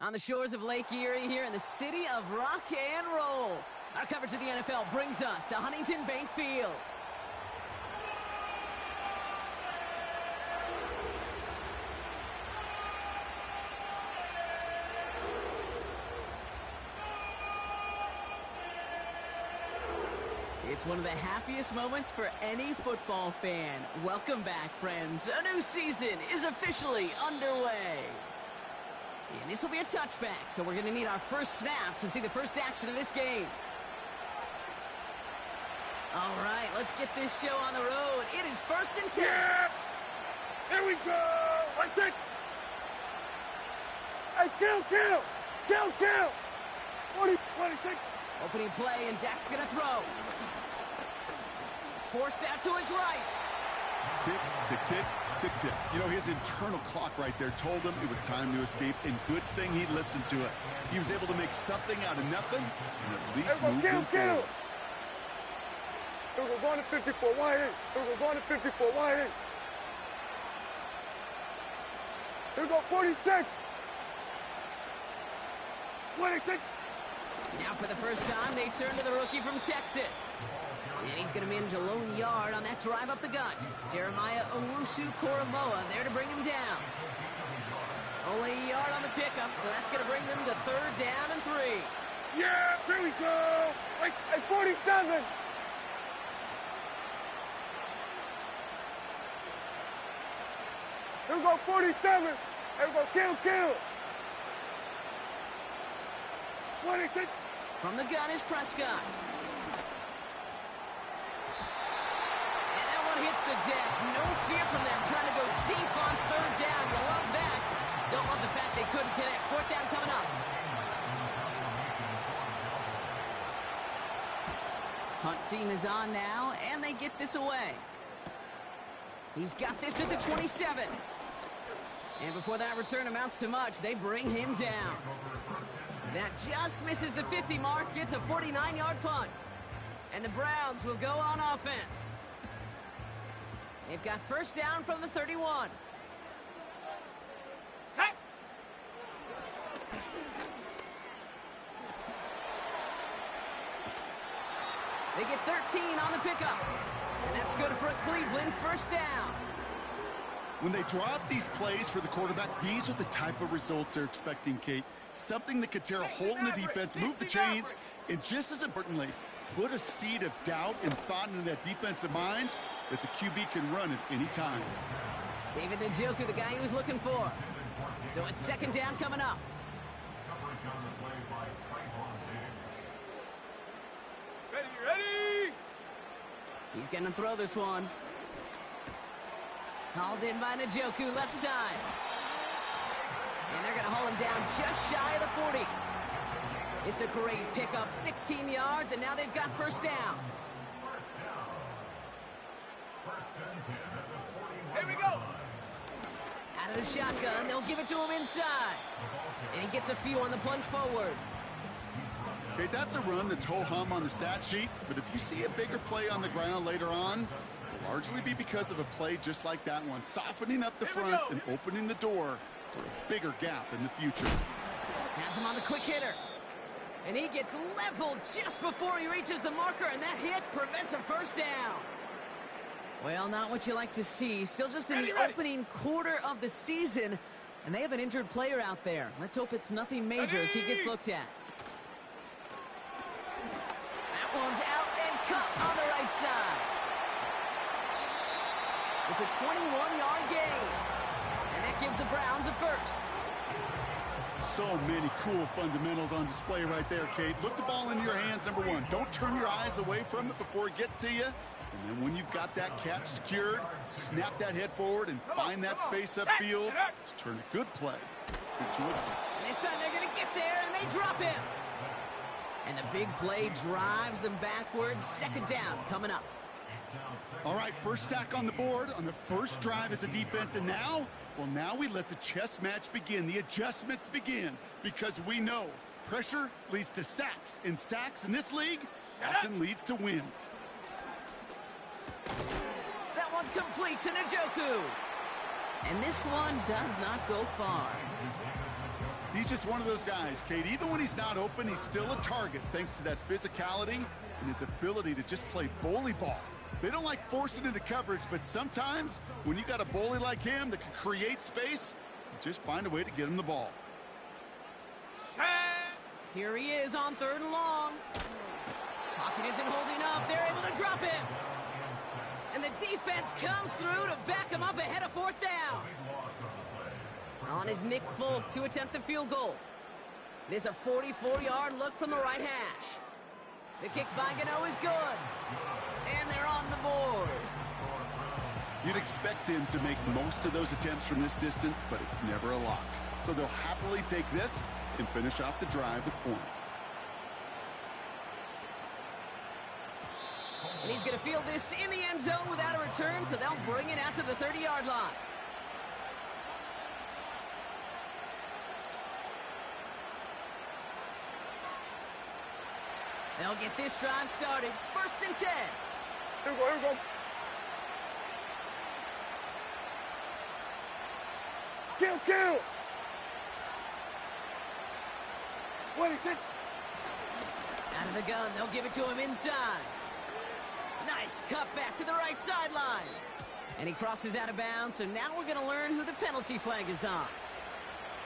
on the shores of Lake Erie here in the city of rock and roll. Our coverage of the NFL brings us to Huntington Bank Field. It's one of the happiest moments for any football fan. Welcome back, friends. A new season is officially underway. And this will be a touchback, so we're going to need our first snap to see the first action of this game. All right, let's get this show on the road. It is 1st and 10. Yeah! Here we go! Let's take... Hey, kill! 26. Opening play, and Dak's going to throw. Forced out to his right. Tick, tick, tick, tick, tick. You know, his internal clock right there told him it was time to escape, and good thing he listened to it. He was able to make something out of nothing, and at least move him forward. We're going to 54 wide in. We're going to 54 wide in. Here we go, 46. 26. Now for the first time, they turn to the rookie from Texas. And he's going to manage a lone yard on that drive up the gut. Jeremiah Owusu-Koramoah there to bring him down. Only a yard on the pickup, so that's going to bring them to 3rd down and 3. Yeah, here we go. At 47. Here we go, 47. Here we go, kill. 26. From the gun is Prescott. And that one hits the deck. No fear from them trying to go deep on 3rd down. You love that. Don't love the fact they couldn't connect. 4th down coming up. Hunt team is on now, and they get this away. He's got this at the 27. And before that return amounts to much, they bring him down. That just misses the 50 mark, gets a 49-yard punt. And the Browns will go on offense. They've got 1st down from the 31. Set. They get 13 on the pickup. And that's good for a Cleveland 1st down. When they draw up these plays for the quarterback, these are the type of results they're expecting, Kate. Something that could tear a hole in the defense, move the chains, and just as importantly, put a seed of doubt and thought into that defensive mind that the QB can run at any time. David Njoku, the guy he was looking for. So it's 2nd down coming up. Ready? He's going to throw this one. Hauled in by Njoku, left side. And they're going to haul him down just shy of the 40. It's a great pickup, 16 yards, and now they've got 1st down. Here we go. Out of the shotgun, they'll give it to him inside. And he gets a few on the plunge forward. Okay, that's a run that's ho-hum on the stat sheet, but if you see a bigger play on the ground later on, it'll largely be because of a play just like that one, softening up the front and opening the door for a bigger gap in the future. Has him on the quick hitter. And he gets leveled just before he reaches the marker, and that hit prevents a 1st down. Well, not what you like to see. Still just in the opening quarter of the season, and they have an injured player out there. Let's hope it's nothing major as he gets looked at. That one's out and cut on the right side. It's a 21-yard gain, and that gives the Browns a 1st. So many cool fundamentals on display right there, Kate. Look the ball into your hands, number one. Don't turn your eyes away from it before it gets to you. And then when you've got that catch secured, snap that head forward and find that space upfield to turn a good play into a... And this time they're going to get there, and they drop him. And the big play drives them backwards. 2nd down coming up. All right, 1st sack on the board on the 1st drive as a defense, and now, well, now we let the chess match begin, the adjustments begin, because we know pressure leads to sacks, and sacks in this league often leads to wins. That one complete to Njoku. And this one does not go far. He's just one of those guys, Kate. Even when he's not open, he's still a target thanks to that physicality and his ability to just play bully ball. They don't like forcing into coverage, but sometimes when you got a bully like him that can create space, you just find a way to get him the ball. Here he is on 3rd and long. Pocket isn't holding up. They're able to drop him. And the defense comes through to back him up ahead of 4th down. On is Nick Folk to attempt the field goal. This is a 44-yard look from the right hash. The kick by Gano is good. And they're on the board. You'd expect him to make most of those attempts from this distance, but it's never a lock. So they'll happily take this and finish off the drive with points. And he's going to field this in the end zone without a return, so they'll bring it out to the 30-yard line. They'll get this drive started. 1st and 10. Here we go, here we go. Kill! What is it? Out of the gun, they'll give it to him inside. Nice cut back to the right sideline. And he crosses out of bounds, so now we're going to learn who the penalty flag is on.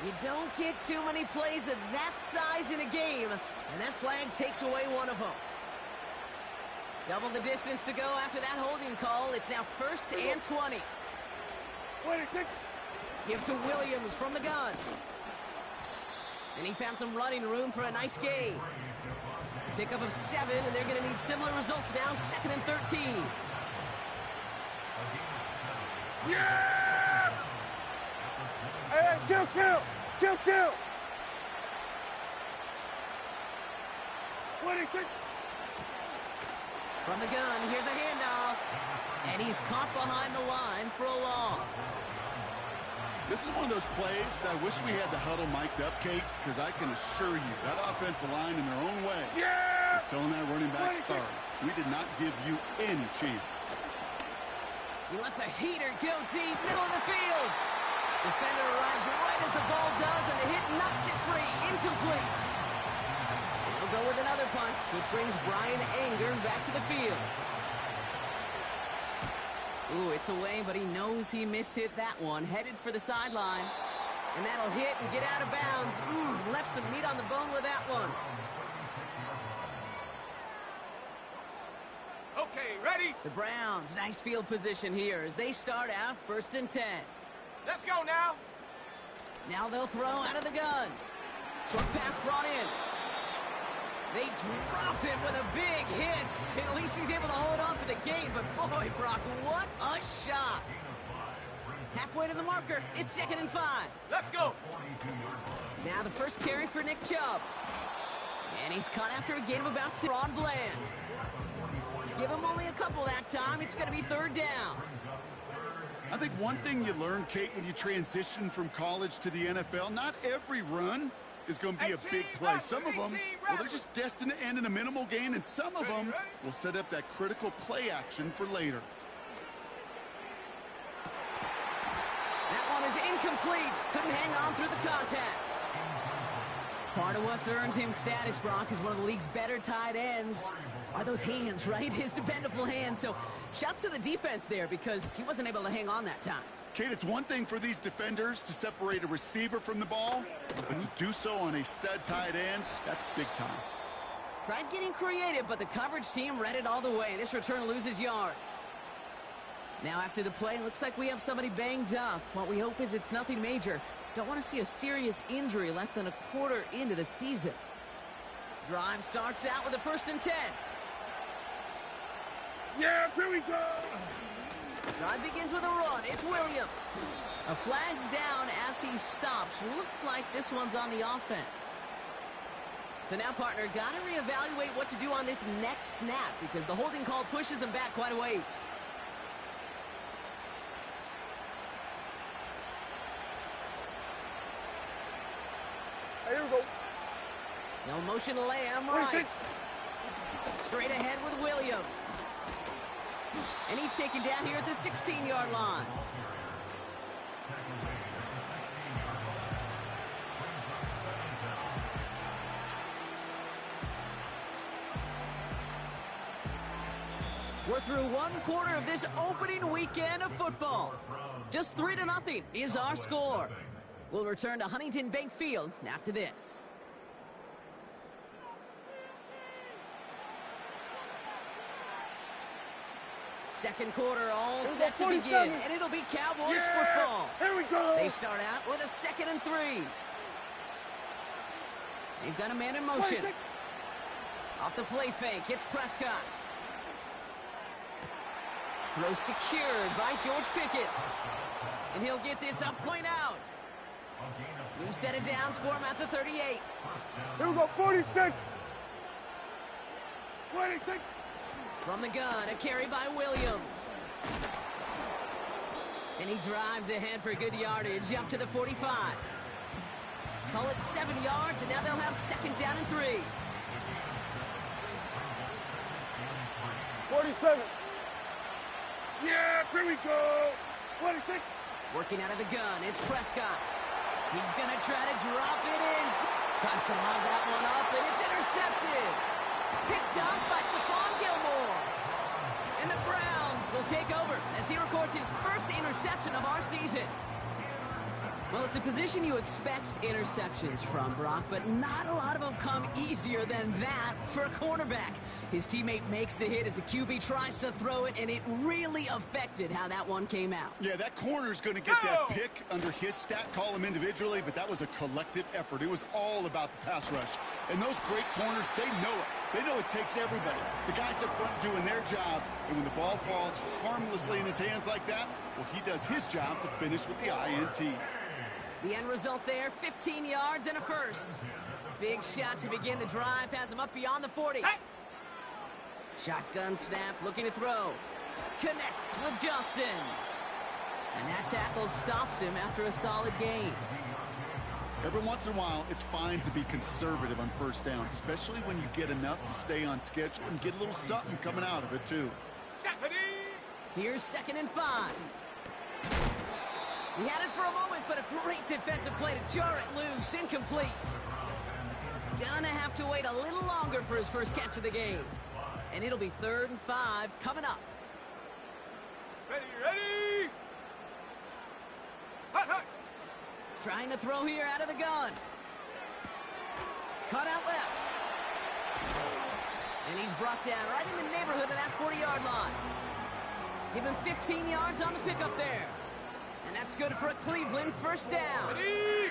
You don't get too many plays of that size in a game, and that flag takes away one of them. Double the distance to go after that holding call. It's now 1st and 20. What is it? Give to Williams from the gun. And he found some running room for a nice gain. Pickup of 7, and they're going to need similar results now. 2nd and 13. Yeah! Hey, kill! What is it? From the gun, here's a handoff. And he's caught behind the line for a loss. This is one of those plays that I wish we had the huddle mic'd up, Kate, because I can assure you that offensive line in their own way is telling that running back, sorry, we did not give you any chance. He lets a heater go deep, middle of the field. Defender arrives right as the ball does, and the hit knocks it free, incomplete. He'll go with another punch, which brings Brian Anger back to the field. Ooh, it's away, but he knows he mishit that one. Headed for the sideline. And that'll hit and get out of bounds. Ooh, left some meat on the bone with that one. Okay, ready? The Browns, nice field position here as they start out 1st and 10. Let's go now. Now they'll throw out of the gun. Short pass brought in. They drop him with a big hit. At least he's able to hold on for the gain. But boy, Brock, what a shot. Halfway to the marker. It's 2nd and 5. Let's go. Now the first carry for Nick Chubb. And he's caught after a gain of about 2. Ron Bland. Give him only a couple that time. It's going to be 3rd down. I think one thing you learn, Kate, when you transition from college to the NFL, not every run is going to be a big play. Some of them, well, they're just destined to end in a minimal gain, and some of them will set up that critical play action for later. That one is incomplete. Couldn't hang on through the contact. Part of what's earned him status, Brock, is one of the league's better tight ends. Are those hands, right? His dependable hands. So shouts to the defense there because he wasn't able to hang on that time. Kate, it's one thing for these defenders to separate a receiver from the ball, but to do so on a stud tight end, that's big time. Tried getting creative, but the coverage team read it all the way. This return loses yards. Now after the play, looks like we have somebody banged up. What we hope is it's nothing major. Don't want to see a serious injury less than a quarter into the season. Drive starts out with a 1st and 10. Yeah, here we go. Drive begins with a run. It's Williams. A flag's down as he stops. Looks like this one's on the offense. So now, partner, got to reevaluate what to do on this next snap because the holding call pushes him back quite a ways. Here we go. No motion Lamb right. Straight ahead with Williams. And he's taken down here at the 16-yard line. We're through one quarter of this opening weekend of football. Just 3-0 is our score. We'll return to Huntington Bank Field after this. Second quarter all set to begin, and it'll be Cowboys football. Here we go. They start out with a 2nd and 3. They've got a man in motion. Off the play fake, it's Prescott. Throw secured by George Pickett. And he'll get this up point out. New set of downs for him at the 38. Here we go, 46. 26. From the gun, a carry by Williams. And he drives ahead for good yardage up to the 45. Call it 7 yards, and now they'll have 2nd down and 3. 47. Yeah, here we go. 26. Working out of the gun, it's Prescott. He's going to try to drop it in. Tries to lob that one up, and it's intercepted. Picked up by Stephon Gilmore. And the Browns will take over as he records his first interception of our season. Well, it's a position you expect interceptions from, Brock, but not a lot of them come easier than that for a cornerback. His teammate makes the hit as the QB tries to throw it, and it really affected how that one came out. Yeah, that corner's going to get that pick under his stat column individually, but that was a collective effort. It was all about the pass rush. And those great corners, they know it. They know it takes everybody. The guys up front doing their job, and when the ball falls harmlessly in his hands like that, well, he does his job to finish with the INT. The end result there, 15 yards and a first. Big shot to begin the drive, has him up beyond the 40. Shotgun snap, looking to throw. Connects with Johnson. And that tackle stops him after a solid gain. Every once in a while, it's fine to be conservative on first down, especially when you get enough to stay on schedule and get a little something coming out of it, too. Here's 2nd and 5. He had it for a moment, but a great defensive play to jar it loose. Incomplete. Gonna have to wait a little longer for his first catch of the game. And it'll be 3rd and 5 coming up. Ready. Hot, hot. Trying to throw here out of the gun. Cut out left. And he's brought down right in the neighborhood of that 40-yard line. Give him 15 yards on the pickup there. And that's good for a Cleveland first down. Ready.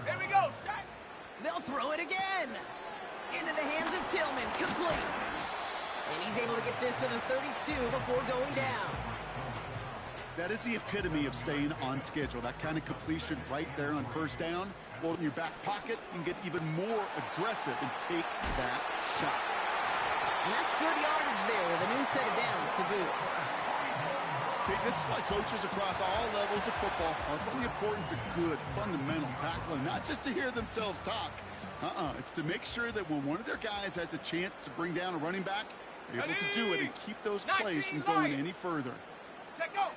Here we go, set. They'll throw it again. Into the hands of Tillman, complete. And he's able to get this to the 32 before going down. That is the epitome of staying on schedule. That kind of completion right there on first down. Well, in your back pocket, you can get even more aggressive and take that shot. And that's good yardage there with a new set of downs to boot. Okay, this is why coaches across all levels of football harp on the importance of good, fundamental tackling, not just to hear themselves talk. It's to make sure that when one of their guys has a chance to bring down a running back, they're able to do it and keep those plays from going any further. Check go.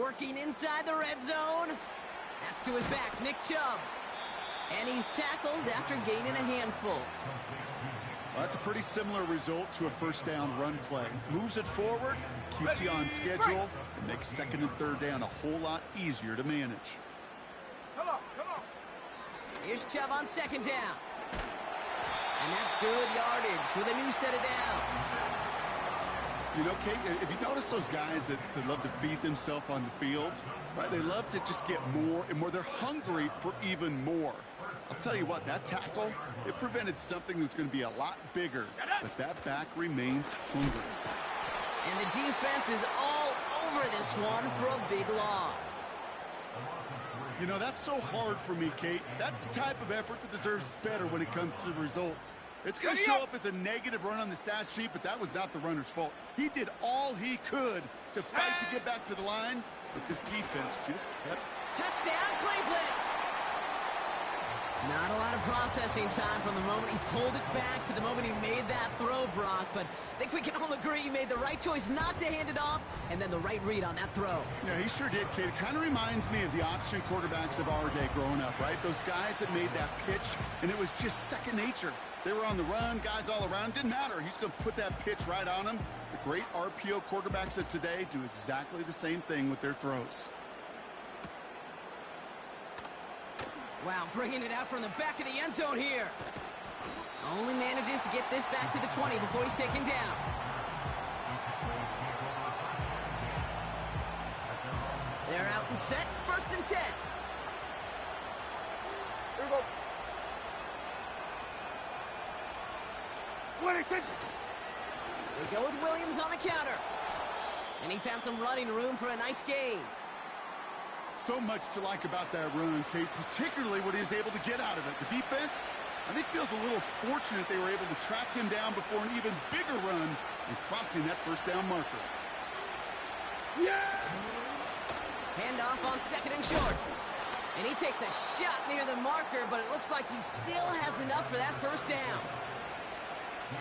Working inside the red zone. That's to his back, Nick Chubb. And he's tackled after gaining a handful. Well, that's a pretty similar result to a first down run play. Moves it forward, keeps you on schedule, and makes 2nd and 3rd down a whole lot easier to manage. Come on. Here's Chubb on 2nd down. And that's good yardage with a new set of downs. You know, Kate, if you notice those guys that love to feed themselves on the field, right? They love to just get more and more. They're hungry for even more. I'll tell you what, that tackle, it prevented something that's going to be a lot bigger, but that back remains hungry. And the defense is all over this one for a big loss. You know, that's so hard for me, Kate. That's the type of effort that deserves better when it comes to the results. It's going to show up as a negative run on the stat sheet, but that was not the runner's fault. He did all he could to fight to get back to the line, but this defense just kept. Touchdown, Cleveland! Not a lot of processing time from the moment he pulled it back to the moment he made that throw, Brock, but I think we can all agree he made the right choice not to hand it off, and then the right read on that throw. Yeah, he sure did, kid. It kind of reminds me of the option quarterbacks of our day growing up, right? Those guys that made that pitch, and it was just second nature. They were on the run, guys all around. Didn't matter. He's going to put that pitch right on them. The great RPO quarterbacks of today do exactly the same thing with their throws. Wow, bringing it out from the back of the end zone here. Only manages to get this back to the 20 before he's taken down. They're out and set, 1st and 10. Here we go. 26. They go with Williams on the counter. And he found some running room for a nice gain. So much to like about that run, Kate, particularly what he was able to get out of it. The defense, I think, feels a little fortunate they were able to track him down before an even bigger run and crossing that 1st down marker. Yeah! Handoff on 2nd and short. And he takes a shot near the marker, but it looks like he still has enough for that 1st down.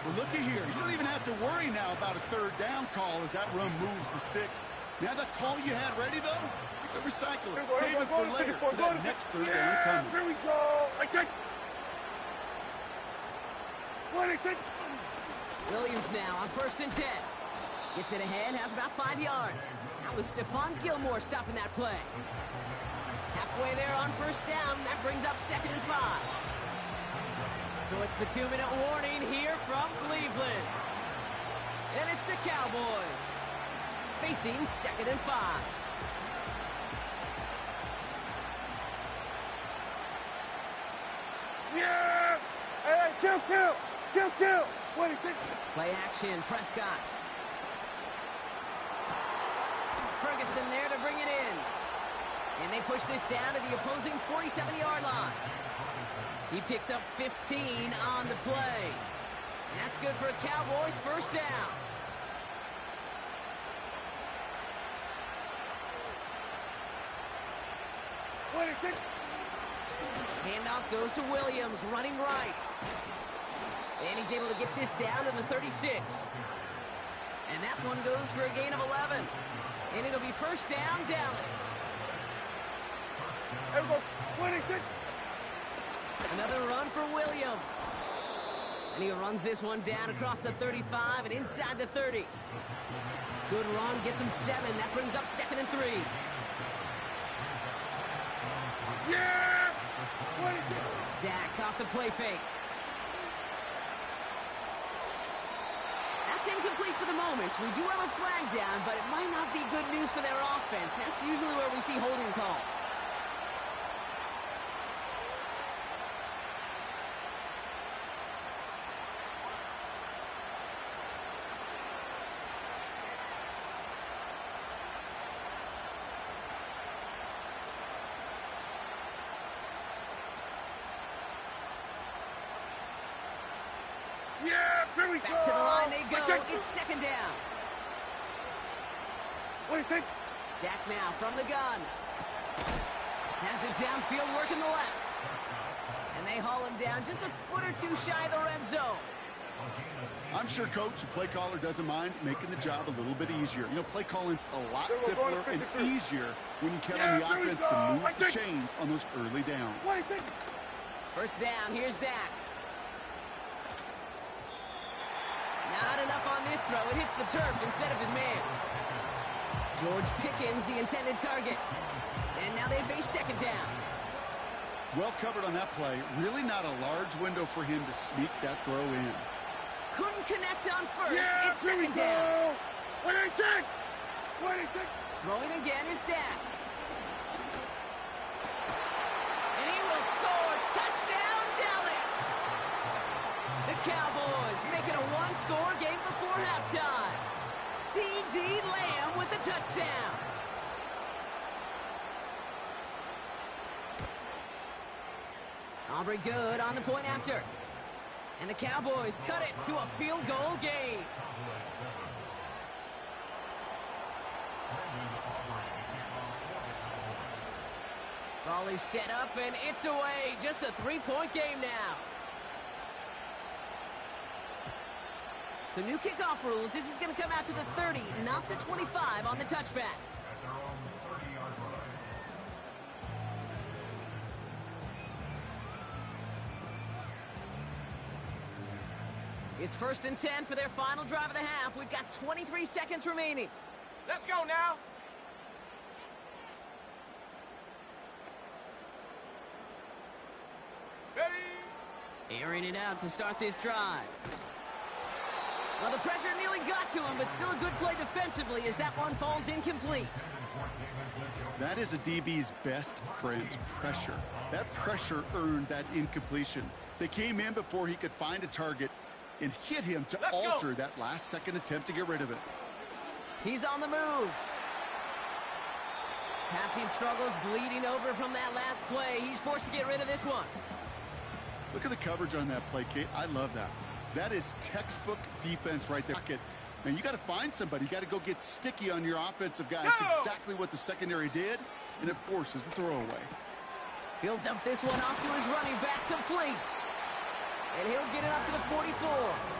Well, looky here. You don't even have to worry now about a 3rd down call as that run moves the sticks. Now that call you had ready, though, you can recycle it. Save it for later for that next 3rd down coming. Here we go. I take 26. Williams now on 1st and 10. Gets it ahead, has about 5 yards. That was Stephon Gilmore stopping that play. Halfway there on 1st down, that brings up 2nd and 5. So it's the 2-minute warning here from Cleveland. And it's the Cowboys facing 2nd and 5. Yeah! Hey, kill! 26. Play action, Prescott. Ferguson there to bring it in. And they push this down to the opposing 47-yard line. He picks up 15 on the play. And that's good for a Cowboys 1st down. Handoff goes to Williams, running right. And he's able to get this down to the 36. And that one goes for a gain of 11. And it'll be 1st down, Dallas. There we go. 26. Another run for Williams. And he runs this one down across the 35 and inside the 30. Good run, gets him 7. That brings up 2nd and 3. Yeah! 26. Dak off the play fake. That's incomplete for the moment. We do have a flag down, but it might not be good news for their offense. That's usually where we see holding calls. Yeah, here we go. Back to the line they go. It's 2nd down. What do you think? Dak now from the gun. Has it downfield, working the left. And they haul him down just a foot or two shy of the red zone. I'm sure, Coach, the play caller doesn't mind making the job a little bit easier. You know, play calling's a lot simpler and easier when you count on the offense to move the chains on those early downs. What do you think? 1st down, here's Dak. Not enough on this throw. It hits the turf instead of his man. George Pickens, the intended target. And now they face 2nd down. Well covered on that play. Really not a large window for him to sneak that throw in. Couldn't connect on 1st. Yeah, it's 2nd down. What do you think? What do you think? Throwing again is Dak. And he will score. Touchdown, Dallas. The Cowboys making a one-score game before halftime. C.D. Lamb with the touchdown. Aubrey good on the point after. And the Cowboys cut it to a field goal game. Ball is set up and it's away. Just a 3-point game now. So new kickoff rules. This is going to come out to the 30, not the 25 on the touchback. It's 1st and 10 for their final drive of the half. We've got 23 seconds remaining. Let's go now. Ready? Airing it out to start this drive. Well, the pressure nearly got to him, but still a good play defensively as that one falls incomplete. That is a DB's best friend, pressure. That pressure earned that incompletion. They came in before he could find a target and hit him to alter that last-second attempt to get rid of it. He's on the move. Passing struggles bleeding over from that last play. He's forced to get rid of this one. Look at the coverage on that play, Kate. I love that. That is textbook defense right there. Man, you got to find somebody. You got to go get sticky on your offensive guy. It's exactly what the secondary did, and it forces the throwaway. He'll dump this one off to his running back, complete. And he'll get it up to the 44.